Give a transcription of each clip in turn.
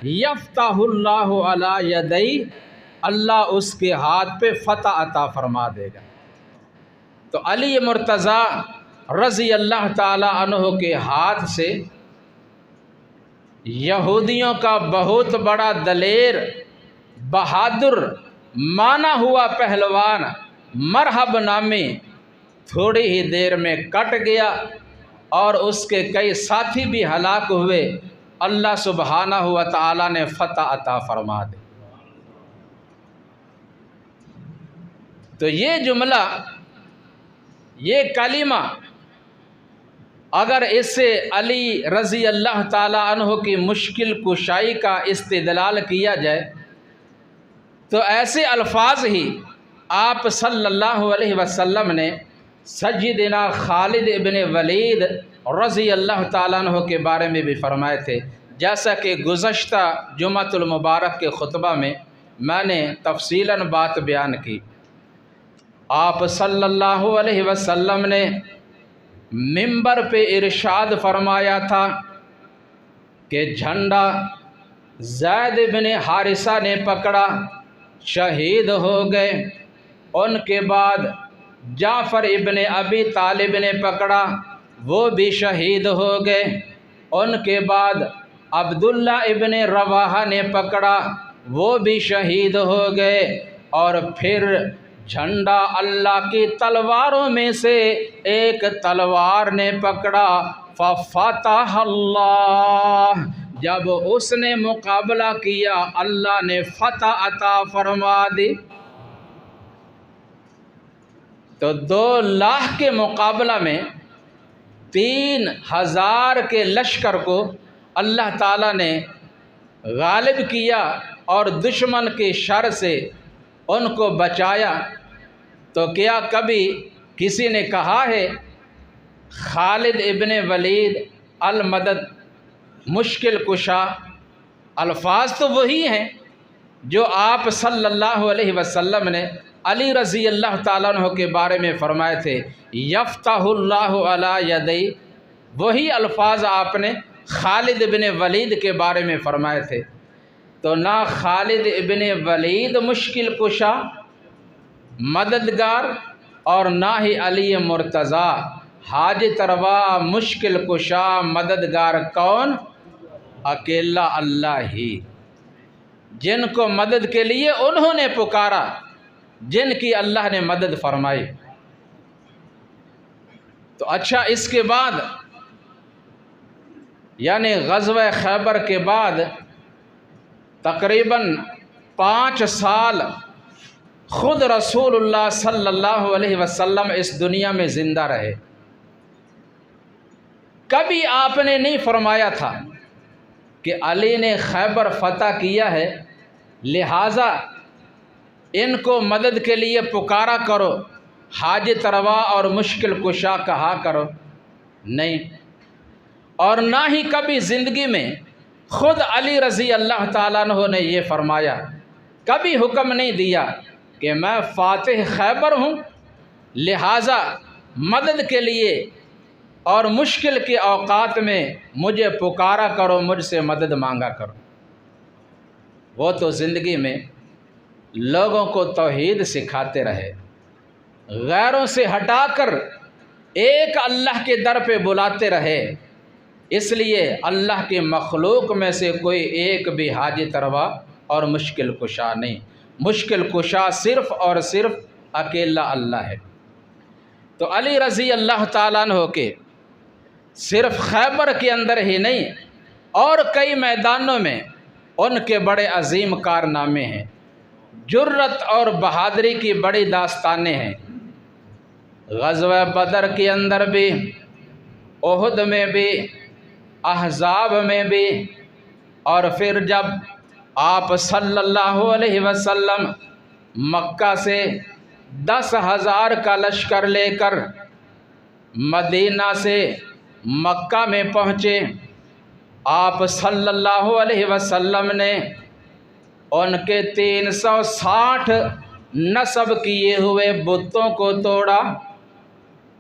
یفتح اللہ علی یدی، اللہ اس کے ہاتھ پہ فتح عطا فرما دے گا۔ تو علی مرتضیٰ رضی اللہ تعالی عنہ کے ہاتھ سے یہودیوں کا بہت بڑا دلیر، بہادر، مانا ہوا پہلوان مرحب نامی تھوڑی ہی دیر میں کٹ گیا، اور اس کے کئی ساتھی بھی ہلاک ہوئے۔ اللہ سبحانہ و تعالی نے فتح عطا فرما دی۔ تو یہ جملہ، یہ کلمہ، اگر اس سے علی رضی اللہ تعالی عنہ کی مشکل کشائی کا استدلال کیا جائے تو ایسے الفاظ ہی آپ صلی اللہ علیہ وسلم نے سیدنا خالد ابن ولید رضی اللہ تعالیٰ عنہ کے بارے میں بھی فرمائے تھے، جیسا کہ گزشتہ جمعۃ المبارک کے خطبہ میں میں نے تفصیلاً بات بیان کی۔ آپ صلی اللہ علیہ وسلم نے منبر پہ ارشاد فرمایا تھا کہ جھنڈا زید بن حارثہ نے پکڑا، شہید ہو گئے۔ ان کے بعد جعفر ابن ابی طالب نے پکڑا، وہ بھی شہید ہو گئے۔ ان کے بعد عبداللہ ابن رواحہ نے پکڑا، وہ بھی شہید ہو گئے۔ اور پھر جھنڈا اللہ کی تلواروں میں سے ایک تلوار نے پکڑا، ففتح اللہ، جب اس نے مقابلہ کیا اللہ نے فتح عطا فرما دی۔ تو 2,00,000 کے مقابلہ میں 3,000 کے لشکر کو اللہ تعالیٰ نے غالب کیا اور دشمن کے شر سے ان کو بچایا۔ تو کیا کبھی کسی نے کہا ہے خالد ابن ولید المدد، مشکل کشا؟ الفاظ تو وہی ہیں جو آپ صلی اللہ علیہ وسلم نے علی رضی اللہ تعالیٰ عنہ کے بارے میں فرمائے تھے، یفتح اللہ علی یدی، وہی الفاظ آپ نے خالد ابن ولید کے بارے میں فرمائے تھے۔ تو نہ خالد ابن ولید مشکل کشا، مددگار، اور نہ ہی علی مرتضیٰ حاجت روا، مشکل کشا، مددگار کون؟ اکیلا اللہ ہی، جن کو مدد کے لیے انہوں نے پکارا، جن کی اللہ نے مدد فرمائی۔ تو اچھا، اس کے بعد یعنی غزوہ خیبر کے بعد تقریباً 5 سال خود رسول اللہ صلی اللہ علیہ وسلم اس دنیا میں زندہ رہے۔ کبھی آپ نے نہیں فرمایا تھا کہ علی نے خیبر فتح کیا ہے لہٰذا ان کو مدد کے لیے پکارا کرو، حاجت روا اور مشکل کشا کہا کرو، نہیں۔ اور نہ ہی کبھی زندگی میں خود علی رضی اللہ تعالیٰ عنہ نے یہ فرمایا، کبھی حکم نہیں دیا کہ میں فاتح خیبر ہوں لہٰذا مدد کے لیے اور مشکل کے اوقات میں مجھے پکارا کرو، مجھ سے مدد مانگا کرو۔ وہ تو زندگی میں لوگوں کو توحید سکھاتے رہے، غیروں سے ہٹا کر ایک اللہ کے در پہ بلاتے رہے، اس لیے اللہ کی مخلوق میں سے کوئی ایک بھی حاجت روا اور مشکل کشا نہیں، مشکل کشا صرف اور صرف اکیلا اللہ ہے۔ تو علی رضی اللہ تعالیٰ عنہ کے صرف خیبر کے اندر ہی نہیں اور کئی میدانوں میں ان کے بڑے عظیم کارنامے ہیں، جرت اور بہادری کی بڑی داستانیں ہیں۔ غزوہ بدر کے اندر بھی، احد میں بھی، احزاب میں بھی، اور پھر جب آپ صلی اللہ علیہ وسلم مکہ سے 10,000 کا لشکر لے کر مدینہ سے مکہ میں پہنچے، آپ صلی اللہ علیہ وسلم نے ان کے 360 نصب کیے ہوئے بتوں کو توڑا،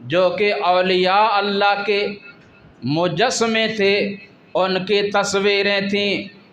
جو کہ اولیاء اللہ کے مجسمے تھے، ان کی تصویریں تھیں،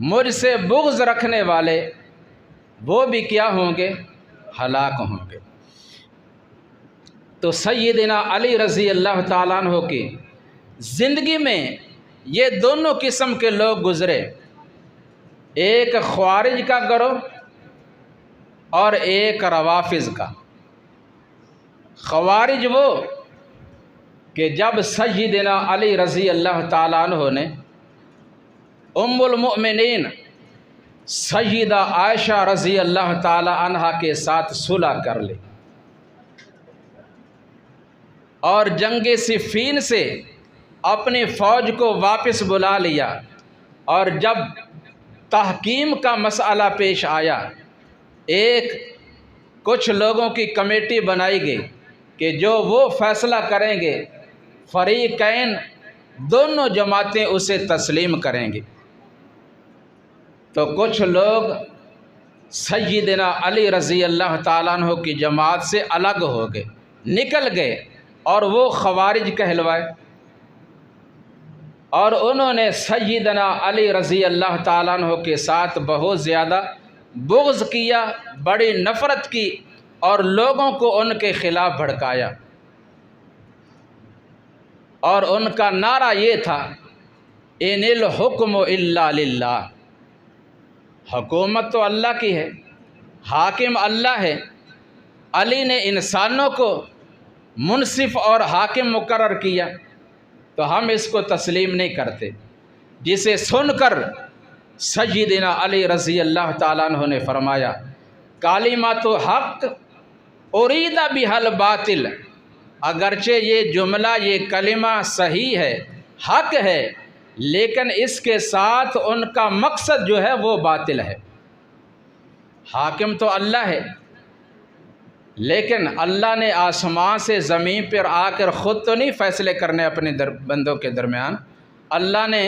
مجھ سے بغض رکھنے والے وہ بھی کیا ہوں گے؟ ہلاک ہوں گے۔ تو سیدنا علی رضی اللہ تعالیٰ عنہ کی زندگی میں یہ دونوں قسم کے لوگ گزرے، ایک خوارج کا گروہ اور ایک روافض کا۔ خوارج وہ کہ جب سیدنا علی رضی اللہ تعالیٰ عنہ نے ام المؤمنین سیدہ عائشہ رضی اللہ تعالیٰ عنہا کے ساتھ صلح کر لی اور جنگ صفین سے اپنی فوج کو واپس بلا لیا، اور جب تحکیم کا مسئلہ پیش آیا، کچھ لوگوں کی کمیٹی بنائی گئی کہ جو وہ فیصلہ کریں گے فریقین دونوں جماعتیں اسے تسلیم کریں گی۔ تو کچھ لوگ سیدنا علی رضی اللہ تعالیٰ عنہ کی جماعت سے الگ ہو گئے، نکل گئے، اور وہ خوارج کہلوائے، اور انہوں نے سیدنا علی رضی اللہ تعالیٰ عنہ کے ساتھ بہت زیادہ بغض کیا، بڑی نفرت کی، اور لوگوں کو ان کے خلاف بھڑکایا، اور ان کا نعرہ یہ تھا ان الحکم الا للہ، حکومت تو اللہ کی ہے، حاکم اللہ ہے، علی نے انسانوں کو منصف اور حاکم مقرر کیا تو ہم اس کو تسلیم نہیں کرتے۔ جسے سن کر سیدنا علی رضی اللہ تعالیٰ عنہ نے فرمایا کلمۃ حق ارید بہا الباطل، اگرچہ یہ جملہ، یہ کلمہ صحیح ہے، حق ہے، لیکن اس کے ساتھ ان کا مقصد جو ہے وہ باطل ہے۔ حاکم تو اللہ ہے، لیکن اللہ نے آسمان سے زمین پر آ کر خود تو نہیں فیصلے کرنے اپنے بندوں کے درمیان، اللہ نے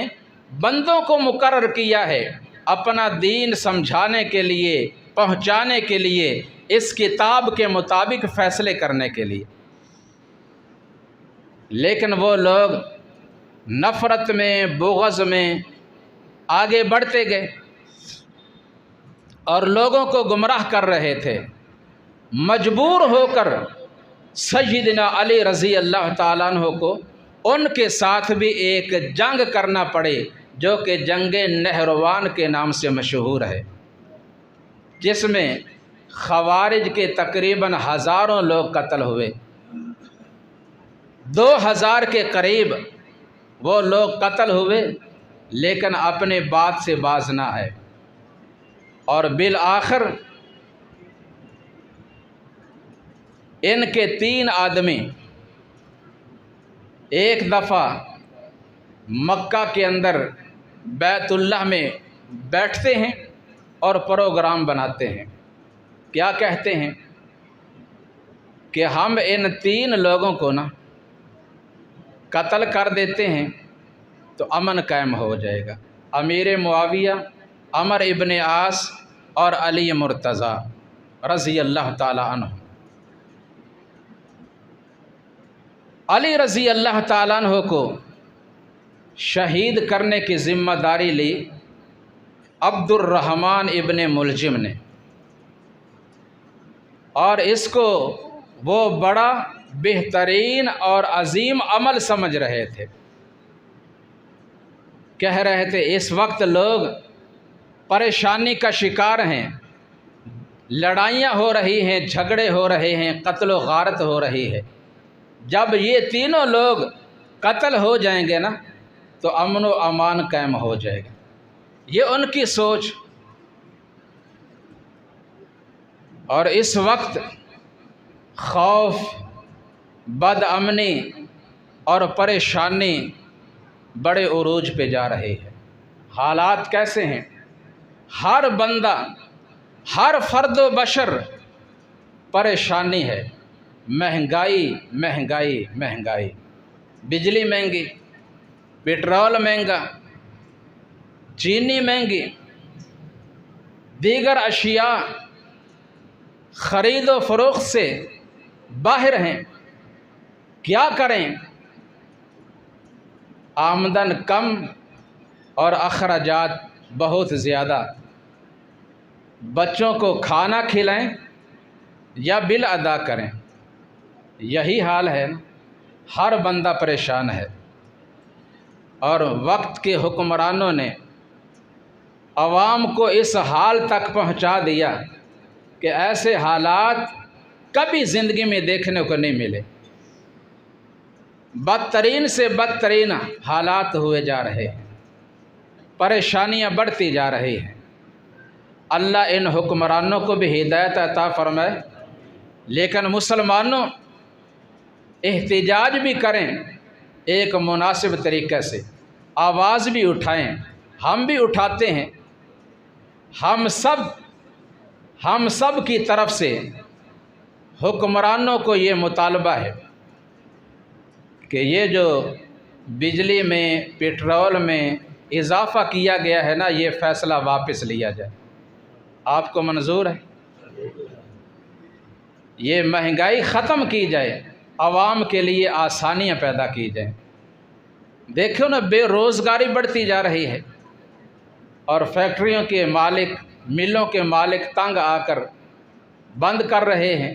بندوں کو مقرر کیا ہے اپنا دین سمجھانے کے لیے، پہنچانے کے لیے، اس کتاب کے مطابق فیصلے کرنے کے لیے۔ لیکن وہ لوگ نفرت میں، بغض میں آگے بڑھتے گئے اور لوگوں کو گمراہ کر رہے تھے۔ مجبور ہو کر سیدنا علی رضی اللہ تعالیٰ عنہ کو ان کے ساتھ بھی ایک جنگ کرنا پڑے جو کہ جنگ نہروان کے نام سے مشہور ہے، جس میں خوارج کے تقریباً ہزاروں لوگ قتل ہوئے، 2000 کے قریب وہ لوگ قتل ہوئے، لیکن اپنے بات سے باز نہ آئے، اور بالآخر ان کے 3 آدمی ایک دفعہ مکہ کے اندر بیت اللہ میں بیٹھتے ہیں اور پروگرام بناتے ہیں۔ کیا کہتے ہیں کہ ہم ان 3 لوگوں کو نا قتل کر دیتے ہیں تو امن قائم ہو جائے گا، امیر معاویہ، عمر ابن عاص اور علی مرتضیٰ رضی اللہ تعالی عنہ۔ علی رضی اللہ تعالیٰ عنہ کو شہید کرنے کی ذمہ داری لی عبد الرحمن ابن ملجم نے، اور اس کو وہ بڑا بہترین اور عظیم عمل سمجھ رہے تھے۔ کہہ رہے تھے اس وقت لوگ پریشانی کا شکار ہیں، لڑائیاں ہو رہی ہیں، جھگڑے ہو رہے ہیں، قتل و غارت ہو رہی ہے، جب یہ تینوں لوگ قتل ہو جائیں گے نا تو امن و امان قائم ہو جائے گا۔ یہ ان کی سوچ، اور اس وقت خوف، بد امنی اور پریشانی بڑے عروج پہ جا رہی ہے۔ حالات کیسے ہیں؟ ہر بندہ، ہر فرد و بشر پریشانی ہے، مہنگائی مہنگائی مہنگائی، بجلی مہنگی، پٹرول مہنگا، چینی مہنگی، دیگر اشیاء خرید و فروخت سے باہر ہیں۔ کیا کریں؟ آمدن کم اور اخراجات بہت زیادہ، بچوں کو کھانا کھلائیں یا بل ادا کریں، یہی حال ہے نا، ہر بندہ پریشان ہے۔ اور وقت کے حکمرانوں نے عوام کو اس حال تک پہنچا دیا کہ ایسے حالات کبھی زندگی میں دیکھنے کو نہیں ملے، بدترین سے بدترین حالات ہوئے جا رہے ہیں، پریشانیاں بڑھتی جا رہی ہیں۔ اللہ ان حکمرانوں کو بھی ہدایت عطا فرمائے، لیکن مسلمانوں احتجاج بھی کریں ایک مناسب طریقے سے، آواز بھی اٹھائیں، ہم بھی اٹھاتے ہیں۔ ہم سب کی طرف سے حکمرانوں کو یہ مطالبہ ہے کہ یہ جو بجلی میں، پٹرول میں اضافہ کیا گیا ہے نا، یہ فیصلہ واپس لیا جائے۔ آپ کو منظور ہے؟ یہ مہنگائی ختم کی جائے، عوام کے لیے آسانیاں پیدا کی جائیں۔ دیکھو نا، بے روزگاری بڑھتی جا رہی ہے، اور فیکٹریوں کے مالک، ملوں کے مالک تنگ آ کر بند کر رہے ہیں،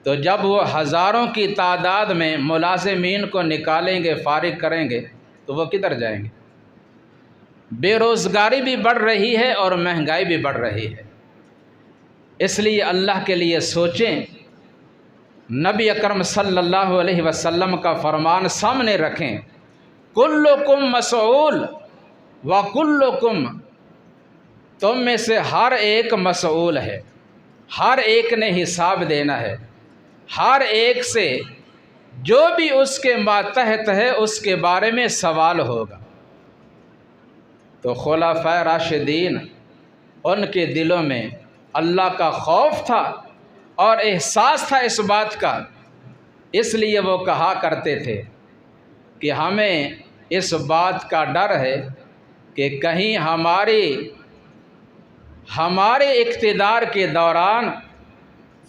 تو جب وہ ہزاروں کی تعداد میں ملازمین کو نکالیں گے، فارغ کریں گے، تو وہ کدھر جائیں گے؟ بے روزگاری بھی بڑھ رہی ہے اور مہنگائی بھی بڑھ رہی ہے۔ اس لیے اللہ کے لیے سوچیں، نبی اکرم صلی اللہ علیہ وسلم کا فرمان سامنے رکھیں، کلکم مسئول وکلکم، تم میں سے ہر ایک مسئول ہے، ہر ایک نے حساب دینا ہے، ہر ایک سے جو بھی اس کے ماتحت ہے اس کے بارے میں سوال ہوگا۔ تو خلفائے راشدین، ان کے دلوں میں اللہ کا خوف تھا اور احساس تھا اس بات کا، اس لیے وہ کہا کرتے تھے کہ ہمیں اس بات کا ڈر ہے کہ کہیں ہمارے اقتدار کے دوران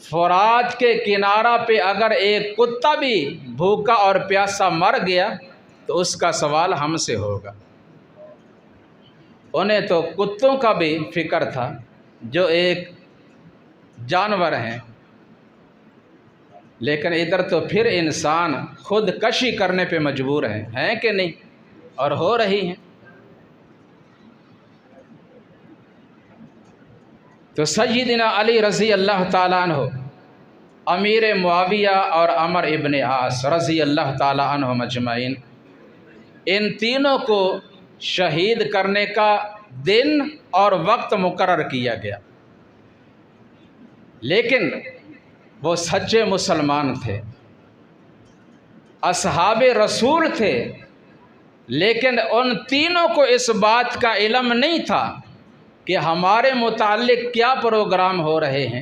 فرات کے کنارہ پہ اگر ایک کتا بھی بھوکا اور پیاسا مر گیا تو اس کا سوال ہم سے ہوگا۔ انہیں تو کتوں کا بھی فکر تھا جو ایک جانور ہیں، لیکن ادھر تو پھر انسان خود کشی کرنے پہ مجبور ہیں کہ نہیں، اور ہو رہی ہیں۔ تو سیدنا علی رضی اللہ تعالیٰ عنہ، امیر معاویہ اور عمر ابن عاص رضی اللہ تعالیٰ عنہ مجمعین، ان تینوں کو شہید کرنے کا دن اور وقت مقرر کیا گیا، لیکن وہ سچے مسلمان تھے، اصحاب رسول تھے، لیکن ان تینوں کو اس بات کا علم نہیں تھا کہ ہمارے متعلق کیا پروگرام ہو رہے ہیں۔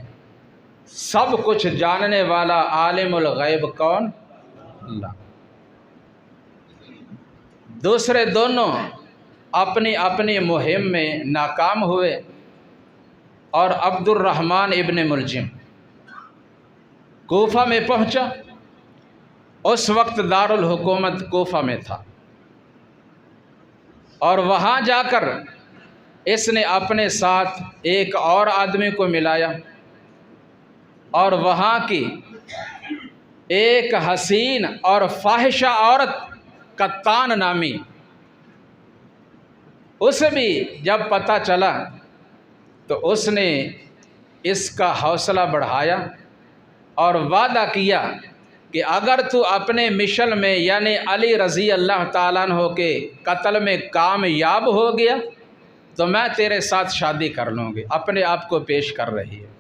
سب کچھ جاننے والا عالم الغیب کون؟ اللہ۔ دوسرے دونوں اپنی اپنی مہم میں ناکام ہوئے، اور عبد الرحمن ابن ملجم کوفہ میں پہنچا، اس وقت دارالحکومت کوفہ میں تھا، اور وہاں جا کر اس نے اپنے ساتھ ایک اور آدمی کو ملایا، اور وہاں کی ایک حسین اور فاحشہ عورت قطان نامی، اسے بھی جب پتہ چلا تو اس نے اس کا حوصلہ بڑھایا اور وعدہ کیا کہ اگر تو اپنے مشن میں یعنی علی رضی اللہ تعالیٰ عنہ کے قتل میں کامیاب ہو گیا تو میں تیرے ساتھ شادی کر لوں گی۔ اپنے آپ کو پیش کر رہی ہے۔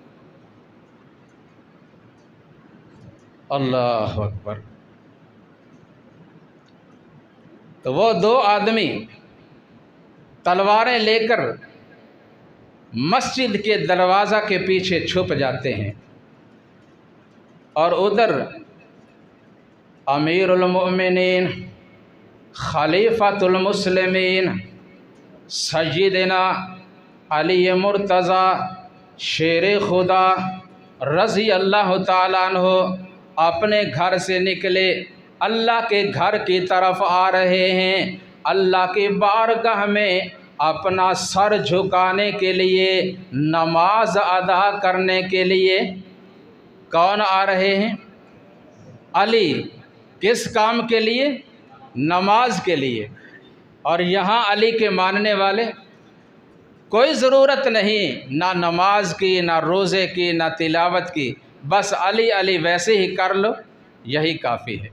اللہ اکبر۔ تو وہ دو آدمی تلواریں لے کر مسجد کے دروازہ کے پیچھے چھپ جاتے ہیں، اور ادھر امیر المؤمنین خلیفۃ المسلمین سیدنا علی مرتضیٰ شیر خدا رضی اللہ تعالیٰ عنہ اپنے گھر سے نکلے، اللہ کے گھر کی طرف آ رہے ہیں۔ اللہ کی بارگاہ میں اپنا سر جھکانے کے لیے، نماز ادا کرنے کے لیے کون آ رہے ہیں؟ علی۔ کس کام کے لیے؟ نماز کے لیے۔ اور یہاں علی کے ماننے والے کوئی ضرورت نہیں نہ نماز کی، نہ روزے کی، نہ تلاوت کی، بس علی علی ویسے ہی کر لو، یہی کافی ہے۔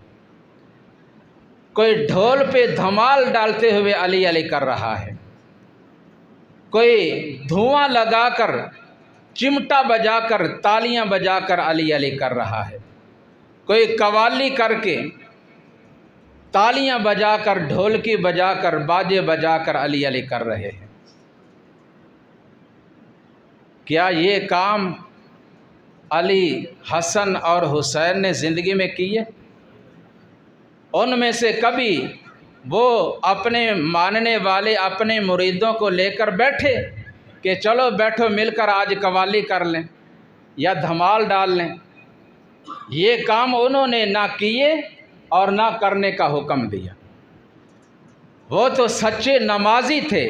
کوئی ڈھول پہ دھمال ڈالتے ہوئے علی علی کر رہا ہے، کوئی دھواں لگا کر، چمٹا بجا کر، تالیاں بجا کر علی علی کر رہا ہے، کوئی قوالی کر کے، تالیاں بجا کر، ڈھولکی بجا کر، باجے بجا کر علی علی کر رہے ہیں۔ کیا یہ کام علی، حسن اور حسین نے زندگی میں کیے؟ ان میں سے کبھی وہ اپنے ماننے والے، اپنے مریدوں کو لے کر بیٹھے کہ چلو بیٹھو مل کر آج قوالی کر لیں یا دھمال ڈال لیں؟ یہ کام انہوں نے نہ کیے اور نہ کرنے کا حکم دیا۔ وہ تو سچے نمازی تھے،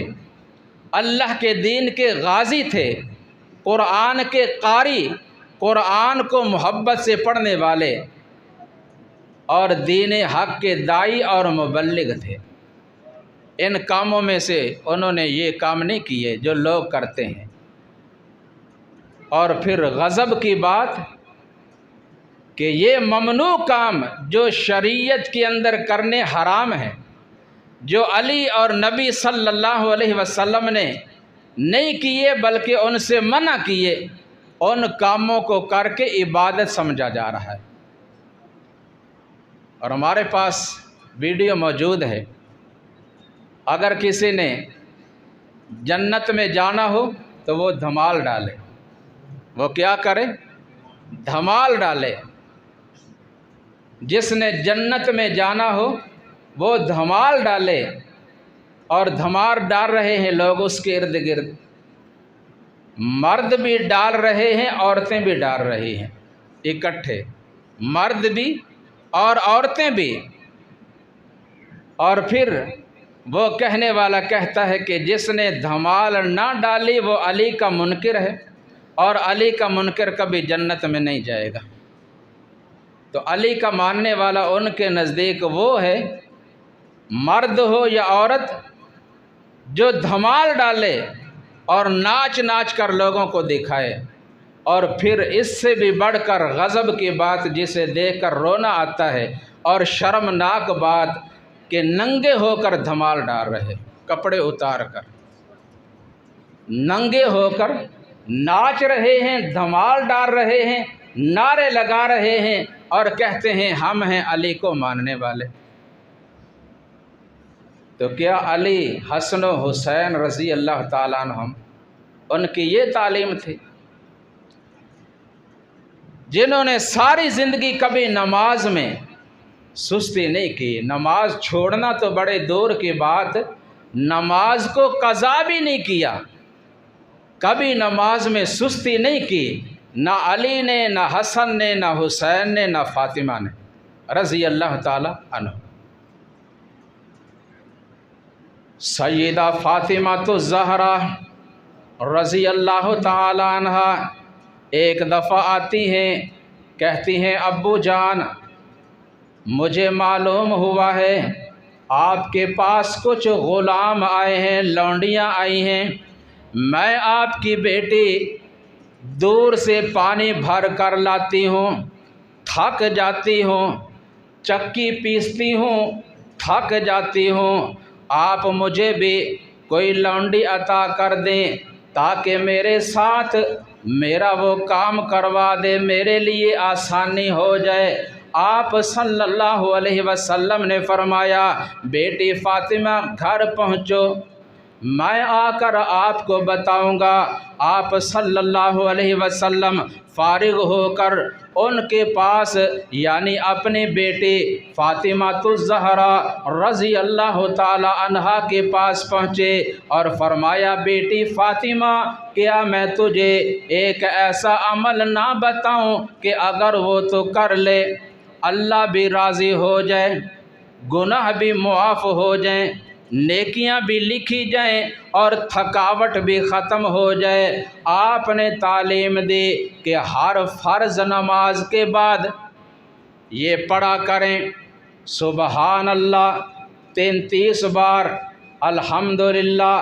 اللہ کے دین کے غازی تھے، قرآن کے قاری، قرآن کو محبت سے پڑھنے والے اور دین حق کے داعی اور مبلغ تھے۔ ان کاموں میں سے انہوں نے یہ کام نہیں کیے جو لوگ کرتے ہیں۔ اور پھر غضب کی بات کہ یہ ممنوع کام جو شریعت کے اندر کرنے حرام ہے، جو علی اور نبی صلی اللہ علیہ وسلم نے نہیں کیے بلکہ ان سے منع کیے، ان کاموں کو کر کے عبادت سمجھا جا رہا ہے۔ اور ہمارے پاس ویڈیو موجود ہے، اگر کسی نے جنت میں جانا ہو تو وہ دھمال ڈالے۔ وہ کیا کرے؟ دھمال ڈالے۔ جس نے جنت میں جانا ہو وہ دھمال ڈالے، اور دھمال ڈال رہے ہیں لوگ اس کے ارد گرد، مرد بھی ڈال رہے ہیں، عورتیں بھی ڈال رہی ہیں اکٹھے، مرد بھی اور عورتیں بھی۔ اور پھر وہ کہنے والا کہتا ہے کہ جس نے دھمال نہ ڈالی وہ علی کا منکر ہے، اور علی کا منکر کبھی جنت میں نہیں جائے گا۔ تو علی کا ماننے والا ان کے نزدیک وہ ہے، مرد ہو یا عورت، جو دھمال ڈالے اور ناچ ناچ کر لوگوں کو دکھائے۔ اور پھر اس سے بھی بڑھ کر غضب کی بات جسے دیکھ کر رونا آتا ہے، اور شرمناک بات کہ ننگے ہو کر دھمال ڈال رہے، کپڑے اتار کر ننگے ہو کر ناچ رہے ہیں، دھمال ڈال رہے ہیں، نعرے لگا رہے ہیں، اور کہتے ہیں ہم ہیں علی کو ماننے والے۔ تو کیا علی، حسن و حسین رضی اللہ تعالیٰ عنہم، ان کی یہ تعلیم تھی؟ جنہوں نے ساری زندگی کبھی نماز میں سستی نہیں کی، نماز چھوڑنا تو بڑے دور کی بات، نماز کو قضا بھی نہیں کیا، کبھی نماز میں سستی نہیں کی، نہ علی نے، نہ حسن نے، نہ حسین نے، نہ فاطمہ نے رضی اللہ تعالی عنہ۔ سیدہ فاطمہ الزہرا رضی اللہ تعالی عنہ ایک دفعہ آتی ہیں، کہتی ہیں ابو جان مجھے معلوم ہوا ہے آپ کے پاس کچھ غلام آئے ہیں، لونڈیاں آئی ہیں، میں آپ کی بیٹی دور سے پانی بھر کر لاتی ہوں، تھک جاتی ہوں، چکی پیستی ہوں، تھک جاتی ہوں، آپ مجھے بھی کوئی لونڈی عطا کر دیں تاکہ میرے ساتھ میرا وہ کام کروا دے، میرے لیے آسانی ہو جائے۔ آپ صلی اللہ علیہ وسلم نے فرمایا بیٹی فاطمہ گھر پہنچو، میں آ کر آپ کو بتاؤں گا۔ آپ صلی اللہ علیہ وسلم فارغ ہو کر ان کے پاس یعنی اپنی بیٹی فاطمہ الزہرا رضی اللہ تعالی عنہا کے پاس پہنچے اور فرمایا بیٹی فاطمہ کیا میں تجھے ایک ایسا عمل نہ بتاؤں کہ اگر وہ تو کر لے اللہ بھی راضی ہو جائے، گناہ بھی معاف ہو جائیں، نیکیاں بھی لکھی جائیں اور تھکاوٹ بھی ختم ہو جائے۔ آپ نے تعلیم دی کہ ہر فرض نماز کے بعد یہ پڑھا کریں سبحان اللہ 33 بار، الحمدللہ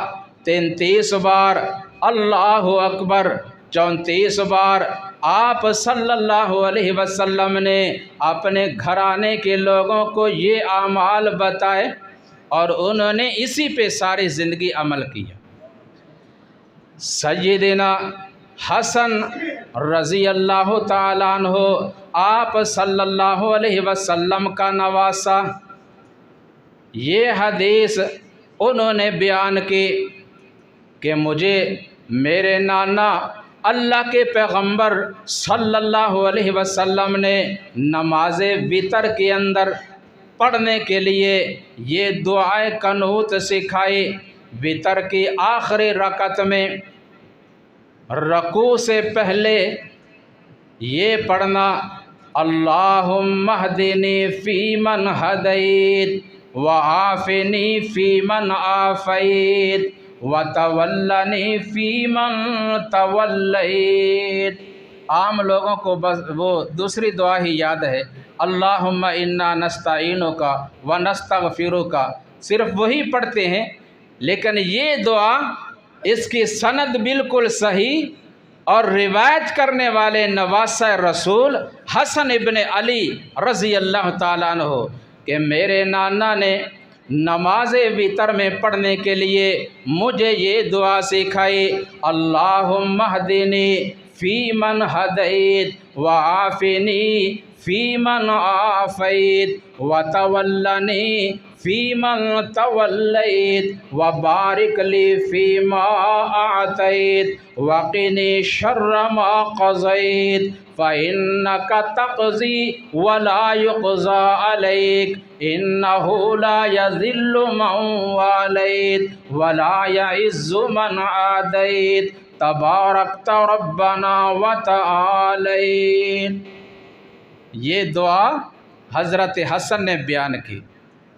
33 بار، اللہ اکبر 34 بار۔ آپ صلی اللہ علیہ وسلم نے اپنے گھرانے کے لوگوں کو یہ اعمال بتائے اور انہوں نے اسی پہ ساری زندگی عمل کیا۔ سیدنا حسن رضی اللہ تعالیٰ عنہ آپ صلی اللہ علیہ وسلم کا نواسا، یہ حدیث انہوں نے بیان کی کہ مجھے میرے نانا اللہ کے پیغمبر صلی اللہ علیہ وسلم نے نماز وتر کے اندر پڑھنے کے لیے یہ دعائے قنوت سکھائی۔ وتر کی آخری رکعت میں رکوع سے پہلے یہ پڑھنا اللہم اہدنی فیمن ہدیت وعافنی فیمن عافیت وتولنی فیمن تولیت۔ عام لوگوں کو بس وہ دوسری دعا ہی یاد ہے، اللہم انا نستعینک ونستغفرک، صرف وہی پڑھتے ہیں، لیکن یہ دعا اس کی سند بالکل صحیح اور روایت کرنے والے نواسہ رسول حسن ابن علی رضی اللہ تعالیٰ عنہ کہ میرے نانا نے نماز وتر میں پڑھنے کے لیے مجھے یہ دعا سکھائی، اللہم اہدنی فیمن ہدیت وعافنی فیمن عافیت وتولنی فیمن تولیت وبارک لی فیما اعطیت وقنی شر ما قضیت فإنک تقضی ولا یقضی علیک انہ لا یذل من والیت ولا یعز من عادیت تبارکت ربنا وتعالیت۔ یہ دعا حضرت حسن نے بیان کی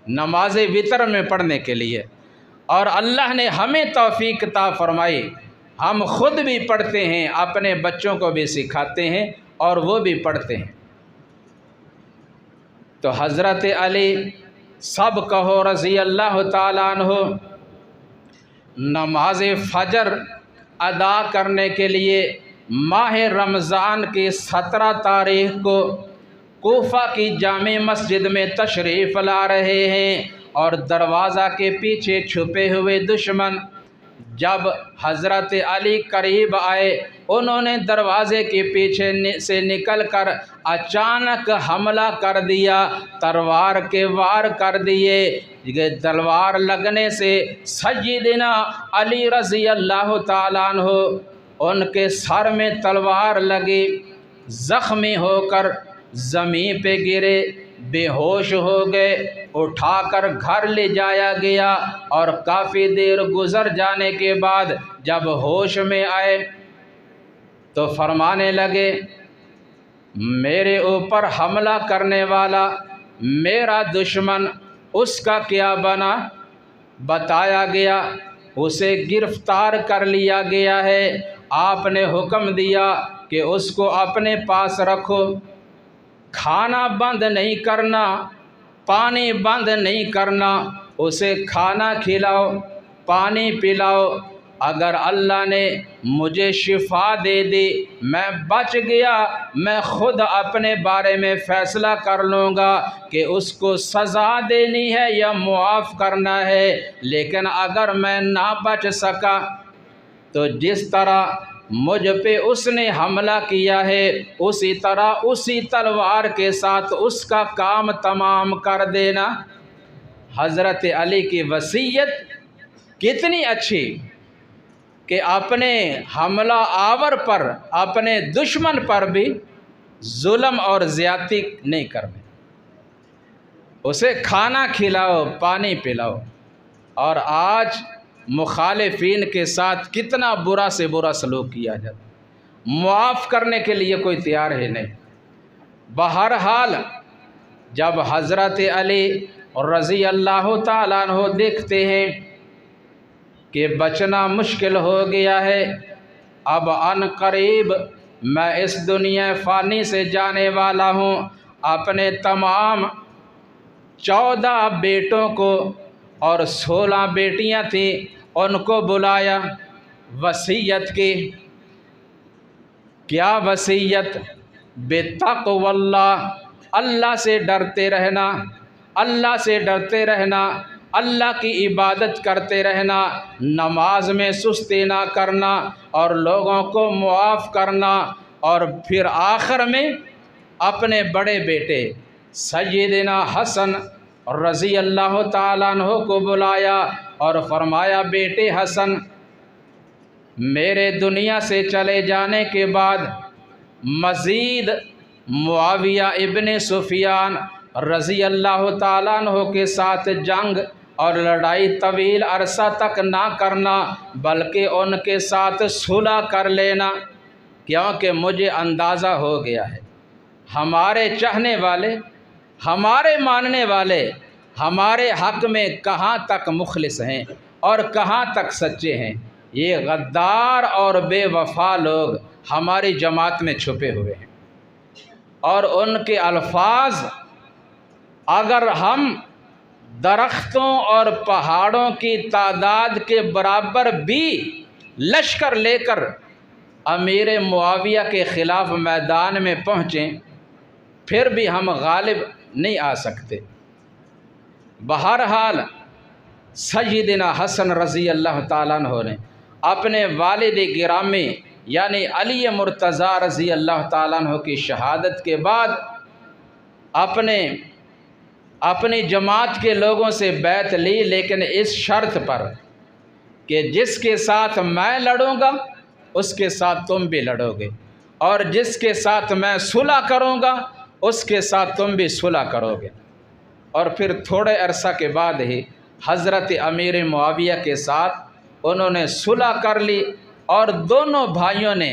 نماز وتر میں پڑھنے کے لیے، اور اللہ نے ہمیں توفیق عطا فرمائی، ہم خود بھی پڑھتے ہیں، اپنے بچوں کو بھی سکھاتے ہیں اور وہ بھی پڑھتے ہیں۔ تو حضرت علی سب کہو رضی اللہ تعالیٰ عنہ نماز فجر ادا کرنے کے لیے ماہ رمضان کی 17 تاریخ کو کوفہ کی جامع مسجد میں تشریف لا رہے ہیں، اور دروازہ کے پیچھے چھپے ہوئے دشمن جب حضرت علی قریب آئے، انہوں نے دروازے کے پیچھے سے نکل کر اچانک حملہ کر دیا، تلوار کے وار کر دیے۔ تلوار لگنے سے سیدنا علی رضی اللہ تعالیٰ عنہ ان کے سر میں تلوار لگی، زخمی ہو کر زمین پہ گرے، بے ہوش ہو گئے، اٹھا کر گھر لے جایا گیا، اور کافی دیر گزر جانے کے بعد جب ہوش میں آئے تو فرمانے لگے میرے اوپر حملہ کرنے والا میرا دشمن، اس کا کیا بنا؟ بتایا گیا اسے گرفتار کر لیا گیا ہے، آپ نے حکم دیا کہ اس کو اپنے پاس رکھو، کھانا بند نہیں کرنا، پانی بند نہیں کرنا، اسے کھانا کھلاؤ، پانی پلاؤ، اگر اللہ نے مجھے شفا دے دی، میں بچ گیا، میں خود اپنے بارے میں فیصلہ کر لوں گا کہ اس کو سزا دینی ہے یا معاف کرنا ہے، لیکن اگر میں نہ بچ سکا تو جس طرح مجھ پہ اس نے حملہ کیا ہے اسی طرح اسی تلوار کے ساتھ اس کا کام تمام کر دینا۔ حضرت علی کی وصیت کتنی اچھی کہ اپنے حملہ آور پر، اپنے دشمن پر بھی ظلم اور زیادتی نہیں کرنے، اسے کھانا کھلاؤ، پانی پلاؤ۔ اور آج مخالفین کے ساتھ کتنا برا سے برا سلوک کیا جاتا، معاف کرنے کے لیے کوئی تیار ہی نہیں۔ بہرحال جب حضرت علی رضی اللہ تعالیٰ عنہ دیکھتے ہیں کہ بچنا مشکل ہو گیا ہے، اب ان قریب میں اس دنیا فانی سے جانے والا ہوں، اپنے تمام 14 بیٹوں کو اور 16 بیٹیاں تھیں ان کو بلایا، وصیت کی۔ کیا وصیت؟ بتقوی اللہ، اللہ سے ڈرتے رہنا، اللہ سے ڈرتے رہنا، اللہ کی عبادت کرتے رہنا، نماز میں سستی نہ کرنا اور لوگوں کو معاف کرنا، اور پھر آخر میں اپنے بڑے بیٹے سیدنا حسن رضی اللہ تعالیٰ عنہ کو بلایا اور فرمایا، بیٹے حسن، میرے دنیا سے چلے جانے کے بعد مزید معاویہ ابن سفیان رضی اللہ تعالیٰ عنہ کے ساتھ جنگ اور لڑائی طویل عرصہ تک نہ کرنا، بلکہ ان کے ساتھ صلح کر لینا، کیونکہ مجھے اندازہ ہو گیا ہے ہمارے چاہنے والے، ہمارے ماننے والے ہمارے حق میں کہاں تک مخلص ہیں اور کہاں تک سچے ہیں۔ یہ غدار اور بے وفا لوگ ہماری جماعت میں چھپے ہوئے ہیں، اور ان کے الفاظ اگر ہم درختوں اور پہاڑوں کی تعداد کے برابر بھی لشکر لے کر امیر معاویہ کے خلاف میدان میں پہنچیں، پھر بھی ہم غالب نہیں آ سکتے۔ بہرحال سیدنا حسن رضی اللہ تعالیٰ عنہ نے اپنے والد گرامی یعنی علی مرتضیٰ رضی اللہ تعالیٰ عنہ کی شہادت کے بعد اپنی جماعت کے لوگوں سے بیعت لی، لیکن اس شرط پر کہ جس کے ساتھ میں لڑوں گا اس کے ساتھ تم بھی لڑو گے، اور جس کے ساتھ میں صلح کروں گا اس کے ساتھ تم بھی صلح کرو گے۔ اور پھر تھوڑے عرصہ کے بعد ہی حضرت امیر معاویہ کے ساتھ انہوں نے صلح کر لی، اور دونوں بھائیوں نے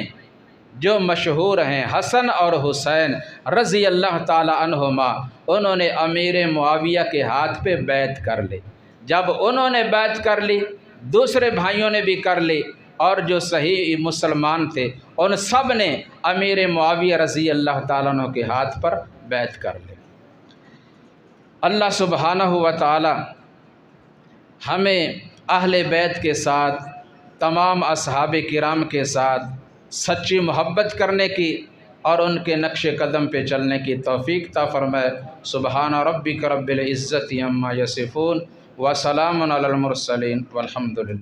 جو مشہور ہیں حسن اور حسین رضی اللہ تعالی عنہما، انہوں نے امیر معاویہ کے ہاتھ پہ بیعت کر لی۔ جب انہوں نے بیعت کر لی، دوسرے بھائیوں نے بھی کر لی، اور جو صحیح مسلمان تھے ان سب نے امیر معاویہ رضی اللہ تعالیٰ عنہ کے ہاتھ پر بیعت کر لی۔ اللہ سبحانہ و تعالی ہمیں اہل بیت کے ساتھ، تمام اصحاب کرام کے ساتھ سچی محبت کرنے کی اور ان کے نقش قدم پہ چلنے کی توفیق عطا فرمائے۔ سبحان ربک رب العزت عما یصفون وسلام علی المرسلین والحمد للہ۔